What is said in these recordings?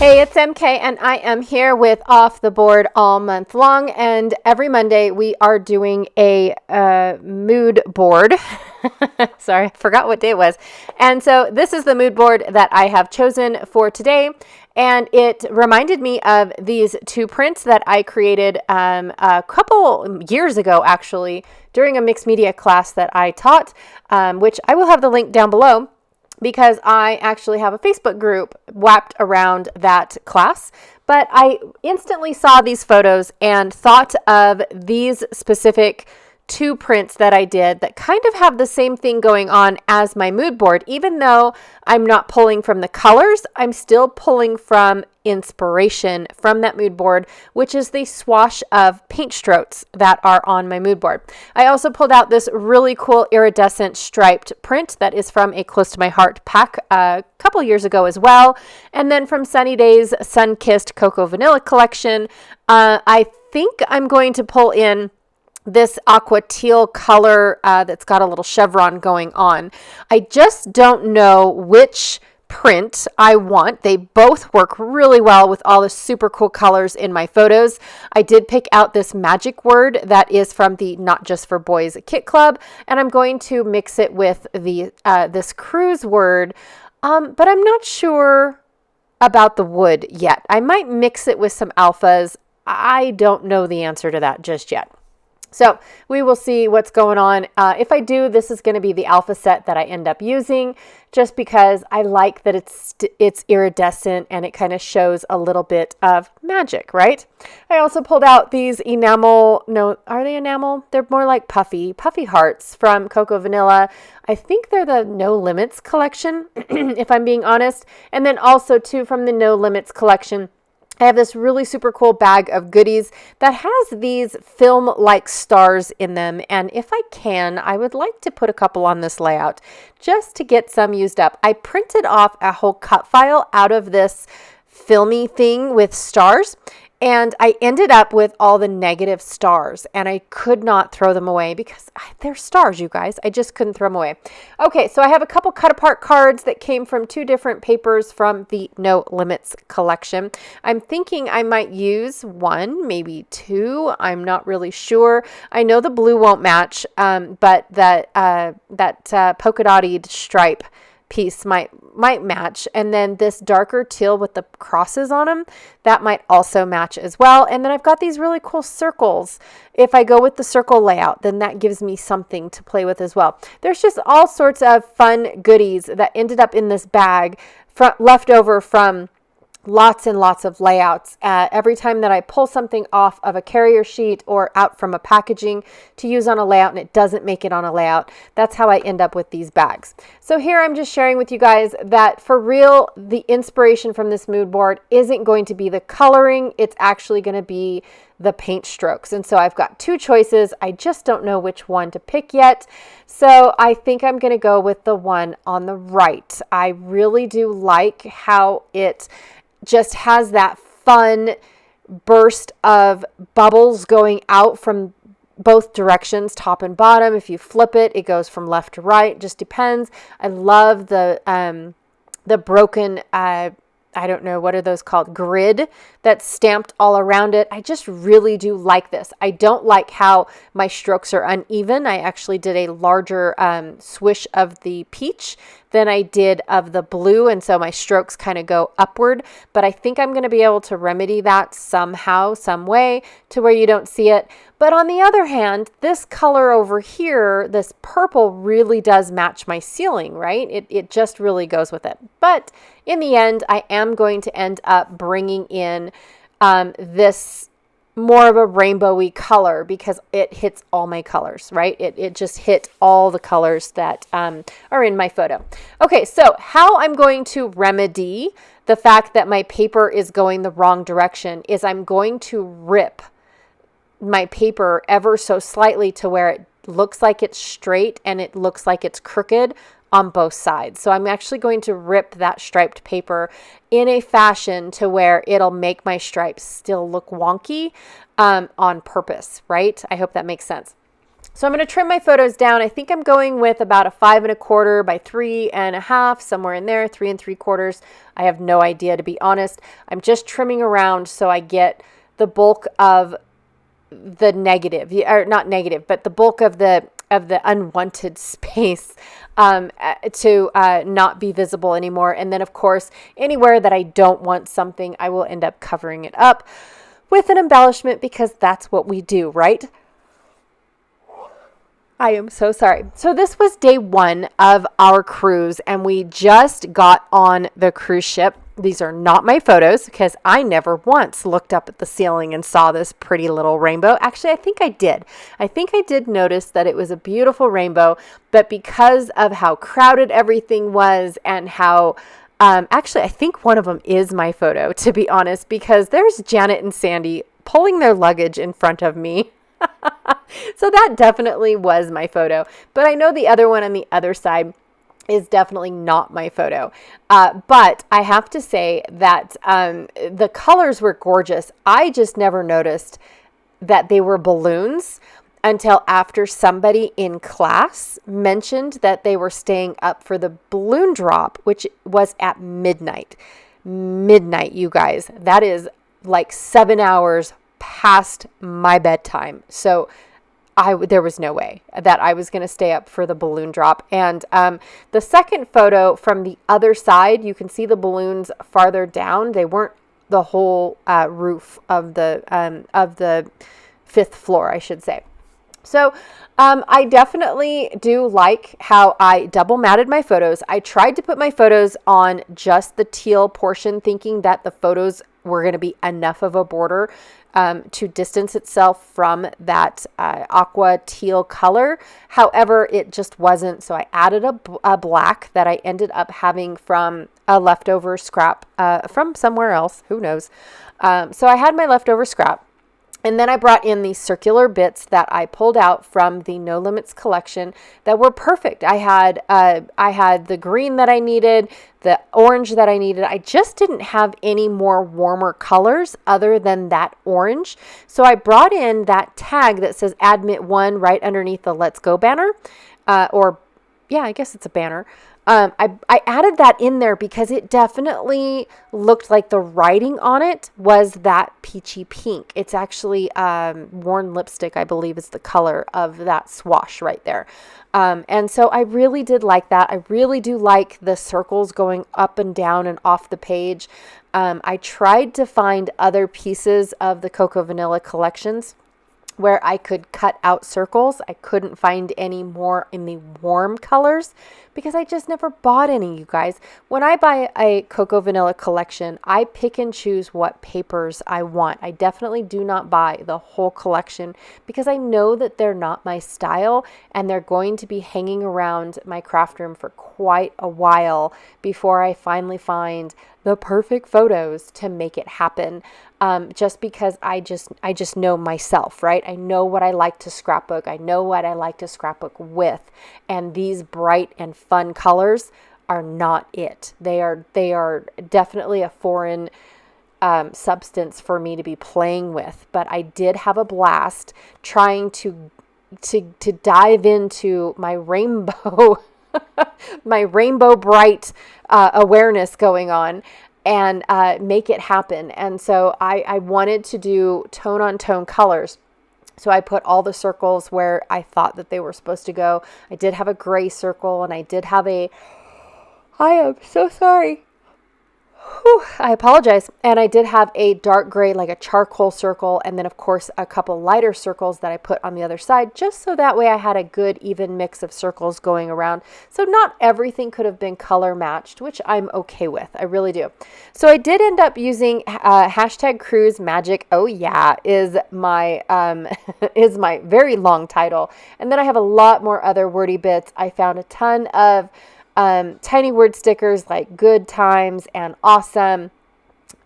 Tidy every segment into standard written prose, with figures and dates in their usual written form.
Hey, it's MK, and I am here with Off the Board all month long. And every Monday, we are doing a mood board. Sorry, I forgot what day it was. And so, this is the mood board that I have chosen for today. And it reminded me of these two prints that I created a couple years ago, actually, during a mixed media class that I taught, which I will have the link down below, because I actually have a Facebook group wrapped around that class. But I instantly saw these photos and thought of these specific two prints that I did that kind of have the same thing going on as my mood board. Even though I'm not pulling from the colors, I'm still pulling from inspiration from that mood board, which is the swash of paint strokes that are on my mood board. I also pulled out this really cool iridescent striped print that is from a Close to My Heart pack a couple years ago as well. And then from Sunny Days Sun Kissed Cocoa Vanilla collection, I think I'm going to pull in this aqua teal color that's got a little chevron going on. I just don't know which print I want. They both work really well with all the super cool colors in my photos. I did pick out this magic word that is from the Not Just for Boys Kit Club, and I'm going to mix it with the this cruise word, but I'm not sure about the wood yet. I might mix it with some alphas. I don't know the answer to that just yet. So we will see what's going on. If I do, this is going to be the alpha set that I end up using, just because I like that it's iridescent and it kind of shows a little bit of magic, right? I also pulled out these enamel, no, are they enamel? They're more like puffy hearts from Cocoa Vanilla. I think they're the No Limits collection, if I'm being honest. And then also too from the No Limits collection, I have this really super cool bag of goodies that has these film-like stars in them. And if I can, I would like to put a couple on this layout just to get some used up. I printed off a whole cut file out of this filmy thing with stars, and I ended up with all the negative stars, and I could not throw them away because they're stars, you guys. I just couldn't throw them away. Okay, so I have a couple cut apart cards that came from two different papers from the No Limits collection. I'm thinking I might use one, maybe two. I'm not really sure. I know the blue won't match, but that polka dotted stripe piece might match, and then this darker teal with the crosses on them, that might also match as well. And then I've got these really cool circles. If I go with the circle layout, then that gives me something to play with as well. There's just all sorts of fun goodies that ended up in this bag left over from lots and lots of layouts. Every time that I pull something off of a carrier sheet or out from a packaging to use on a layout and it doesn't make it on a layout, that's how I end up with these bags. So here I'm just sharing with you guys that for real, the inspiration from this mood board isn't going to be the coloring. It's actually going to be the paint strokes. And so I've got two choices. I just don't know which one to pick yet. So I think I'm going to go with the one on the right. I really do like how it just has that fun burst of bubbles going out from both directions, top and bottom. If you flip it, it goes from left to right. Just depends. I love the broken I don't know, what are those called? Grid that's stamped all around it. I just really do like this. I don't like how my strokes are uneven. I actually did a larger swish of the peach than I did of the blue, and so my strokes kind of go upward. But I think I'm going to be able to remedy that somehow, some way, to where you don't see it. But on the other hand, this color over here, this purple, really does match my ceiling, right? It just really goes with it. But in the end, I am going to end up bringing in this more of a rainbowy color because it hits all my colors, right? It just hit all the colors that are in my photo. Okay, so how I'm going to remedy the fact that my paper is going the wrong direction is I'm going to rip my paper ever so slightly to where it looks like it's straight and it looks like it's crooked on both sides. So I'm actually going to rip that striped paper in a fashion to where it'll make my stripes still look wonky on purpose, right? I hope that makes sense. So I'm going to trim my photos down. I think I'm going with about a 5.25 by 3.5, somewhere in there, 3 3/4. I have no idea, to be honest. I'm just trimming around so I get the bulk of the negative, or not negative, but the bulk of the unwanted space to not be visible anymore. And then, of course, anywhere that I don't want something, I will end up covering it up with an embellishment, because that's what we do, right? I am so sorry. So this was day 1 of our cruise, and we just got on the cruise ship. These are not my photos, because I never once looked up at the ceiling and saw this pretty little rainbow. Actually, I think I did. I think I did notice that it was a beautiful rainbow, but because of how crowded everything was and how actually, I think one of them is my photo, to be honest, because there's Janet and Sandy pulling their luggage in front of me. So that definitely was my photo. But I know the other one on the other side is definitely not my photo. But I have to say that the colors were gorgeous. I just never noticed that they were balloons until after somebody in class mentioned that they were staying up for the balloon drop, which was at midnight. Midnight, you guys. That is like 7 hours past my bedtime. So there was no way that I was going to stay up for the balloon drop. And the second photo from the other side, you can see the balloons farther down. They weren't the whole roof of the 5th floor, I should say. So I definitely do like how I double matted my photos. I tried to put my photos on just the teal portion, thinking that the photos were going to be enough of a border to distance itself from that aqua teal color. However, it just wasn't. So I added a black that I ended up having from a leftover scrap from somewhere else. Who knows? So I had my leftover scrap. And then I brought in these circular bits that I pulled out from the No Limits collection that were perfect. I had the green that I needed, the orange that I needed. I just didn't have any more warmer colors other than that orange. So I brought in that tag that says Admit 1 right underneath the Let's Go banner. I guess it's a banner. I added that in there because it definitely looked like the writing on it was that peachy pink. It's actually worn lipstick, I believe, is the color of that swash right there. And so I really did like that. I really do like the circles going up and down and off the page. I tried to find other pieces of the Cocoa Vanilla collections where I could cut out circles. I couldn't find any more in the warm colors because I just never bought any, you guys. When I buy a Cocoa Vanilla collection, I pick and choose what papers I want. I definitely do not buy the whole collection because I know that they're not my style and they're going to be hanging around my craft room for quite a while before I finally find the perfect photos to make it happen. Just because I just know myself, right? I know what I like to scrapbook. I know what I like to scrapbook with. And these bright and fun colors are not it. They are definitely a foreign substance for me to be playing with. But I did have a blast trying to dive into my rainbow my rainbow bright awareness going on and make it happen. And so I wanted to do tone on tone colors. So I put all the circles where I thought that they were supposed to go. I did have a gray circle and I did have I am so sorry. I apologize. And I did have a dark gray, like a charcoal circle. And then of course, a couple lighter circles that I put on the other side, just so that way I had a good even mix of circles going around. So not everything could have been color matched, which I'm okay with. I really do. So I did end up using hashtag cruise magic. Oh yeah, is my very long title. And then I have a lot more other wordy bits. I found a ton of tiny word stickers like good times and awesome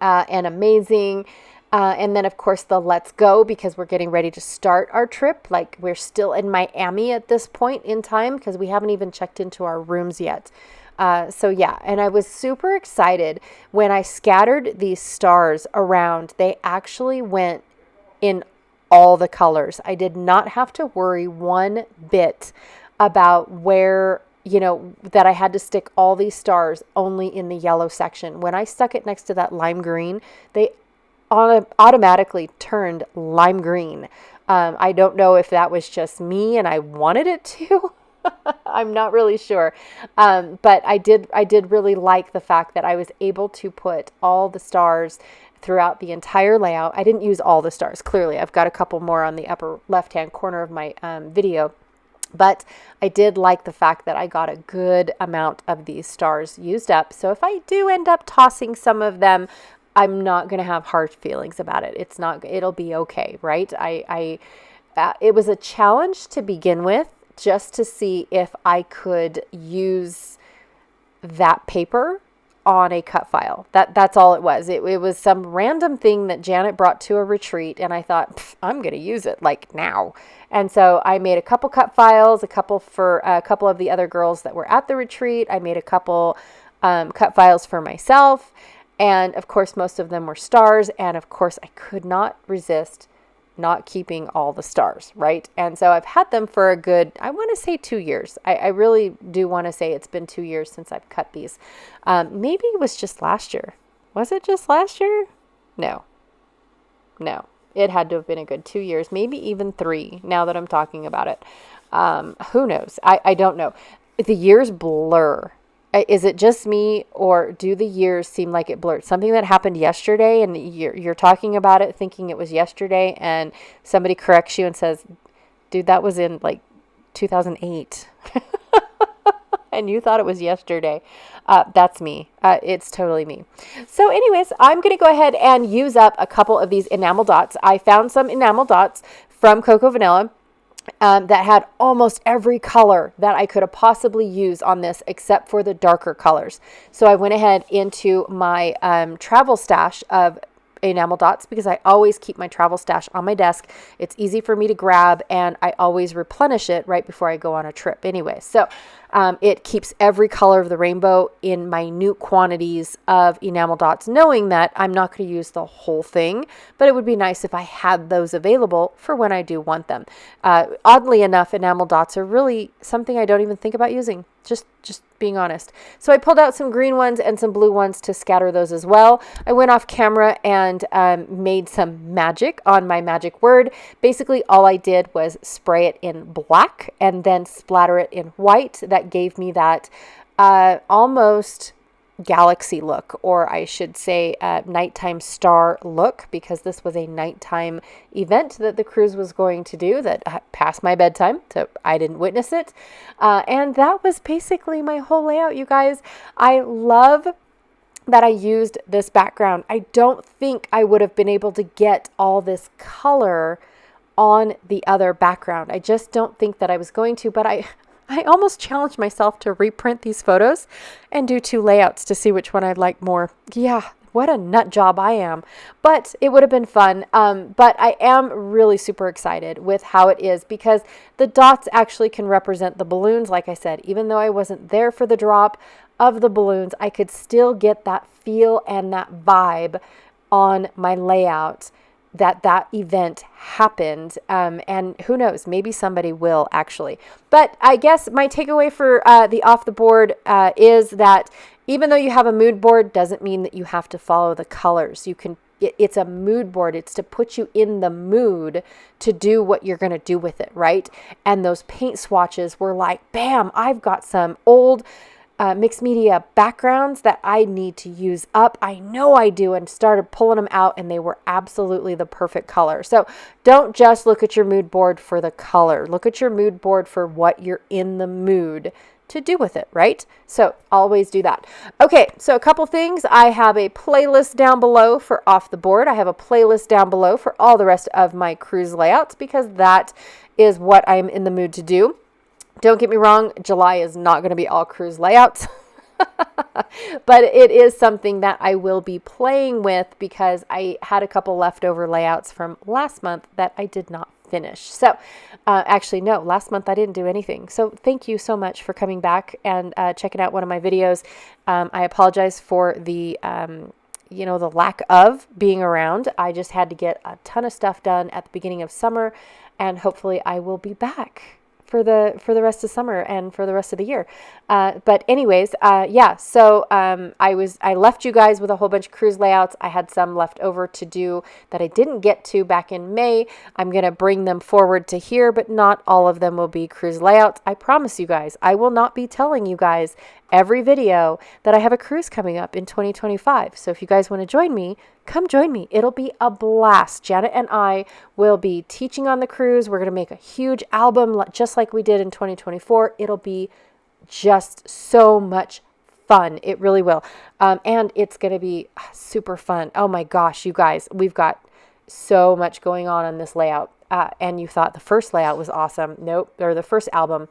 and amazing. And then, of course, the let's go because we're getting ready to start our trip. Like we're still in Miami at this point in time because we haven't even checked into our rooms yet. So yeah, and I was super excited when I scattered these stars around. They actually went in all the colors. I did not have to worry one bit about where, that I had to stick all these stars only in the yellow section. When I stuck it next to that lime green, they automatically turned lime green. I don't know if that was just me and I wanted it to. I'm not really sure. But I did really like the fact that I was able to put all the stars throughout the entire layout. I didn't use all the stars. Clearly, I've got a couple more on the upper left-hand corner of my video. But I did like the fact that I got a good amount of these stars used up. So if I do end up tossing some of them, I'm not going to have hard feelings about it. It'll be okay, right? It was a challenge to begin with, just to see if I could use that paper on a cut file. That's all it was. It was some random thing that Janet brought to a retreat, and I thought, I'm going to use it like now. And so I made a couple cut files, a couple for a couple of the other girls that were at the retreat. I made a couple cut files for myself. And of course, most of them were stars. And of course, I could not resist not keeping all the stars, right? And so I've had them for a good, I want to say 2 years. I really do want to say it's been 2 years since I've cut these. Maybe it was just last year. Was it just last year? No. It had to have been a good 2 years, maybe even 3 now that I'm talking about it. Who knows? I don't know. The years blur. Is it just me, or do the years seem like it blurred? Something that happened yesterday, and you're talking about it thinking it was yesterday, and somebody corrects you and says, dude, that was in like 2008. And you thought it was yesterday. That's me. It's totally me. So anyways, I'm going to go ahead and use up a couple of these enamel dots. I found some enamel dots from Cocoa Vanilla that had almost every color that I could have possibly used on this, except for the darker colors. So I went ahead into my travel stash of enamel dots, because I always keep my travel stash on my desk. It's easy for me to grab, and I always replenish it right before I go on a trip anyway. So it keeps every color of the rainbow in minute quantities of enamel dots, knowing that I'm not going to use the whole thing, but it would be nice if I had those available for when I do want them. Oddly enough, enamel dots are really something I don't even think about using, just being honest. So I pulled out some green ones and some blue ones to scatter those as well. I went off camera and made some magic on my magic word. Basically, all I did was spray it in black and then splatter it in white. That gave me that almost galaxy look, or I should say nighttime star look, because this was a nighttime event that the cruise was going to do that passed my bedtime, so I didn't witness it. And that was basically my whole layout, you guys. I love that I used this background. I don't think I would have been able to get all this color on the other background. I just don't think that I was going to, but I almost challenged myself to reprint these photos and do 2 layouts to see which one I'd like more. Yeah, what a nut job I am. But it would have been fun. But I am really super excited with how it is, because the dots actually can represent the balloons. Like I said, even though I wasn't there for the drop of the balloons, I could still get that feel and that vibe on my layout that event happened. And who knows, maybe somebody will actually. But I guess my takeaway for the off the board is that even though you have a mood board, doesn't mean that you have to follow the colors. You can. It's a mood board. It's to put you in the mood to do what you're going to do with it, right? And those paint swatches were like, bam, I've got some old mixed media backgrounds that I need to use up. I know I do, and started pulling them out, and they were absolutely the perfect color. So don't just look at your mood board for the color. Look at your mood board for what you're in the mood to do with it, right? So always do that. Okay, so a couple things. I have a playlist down below for off the board. I have a playlist down below for all the rest of my cruise layouts, because that is what I'm in the mood to do. Don't get me wrong, July is not going to be all cruise layouts, but it is something that I will be playing with, because I had a couple leftover layouts from last month that I did not finish. So actually, no, last month I didn't do anything. So thank you so much for coming back and checking out one of my videos. I apologize for the the lack of being around. I just had to get a ton of stuff done at the beginning of summer, and hopefully I will be back for the rest of summer and for the rest of the year. But anyways, yeah, so I left you guys with a whole bunch of cruise layouts. I had some left over to do that I didn't get to back in May. I'm going to bring them forward to here, but not all of them will be cruise layouts. I promise you guys, I will not be telling you guys every video that I have a cruise coming up in 2025. So if you guys want to join me, come join me. It'll be a blast. Janet and I will be teaching on the cruise. We're going to make a huge album just like we did in 2024. It'll be just so much fun. It really will. And it's going to be super fun. Oh my gosh, you guys, we've got so much going on this layout. And you thought the first layout was awesome. Nope. Or the first album.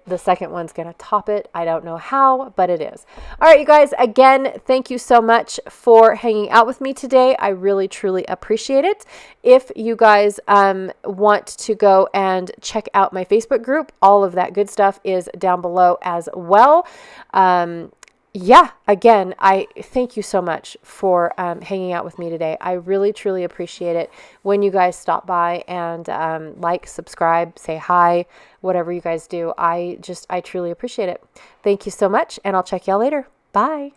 The second one's going to top it. I don't know how, but it is. All right, you guys, again, thank you so much for hanging out with me today. I really, truly appreciate it. If you guys want to go and check out my Facebook group, all of that good stuff is down below as well. Yeah, again, I thank you so much for hanging out with me today. I really, truly appreciate it when you guys stop by and like, subscribe, say hi, whatever you guys do. I truly appreciate it. Thank you so much, and I'll check y'all later. Bye.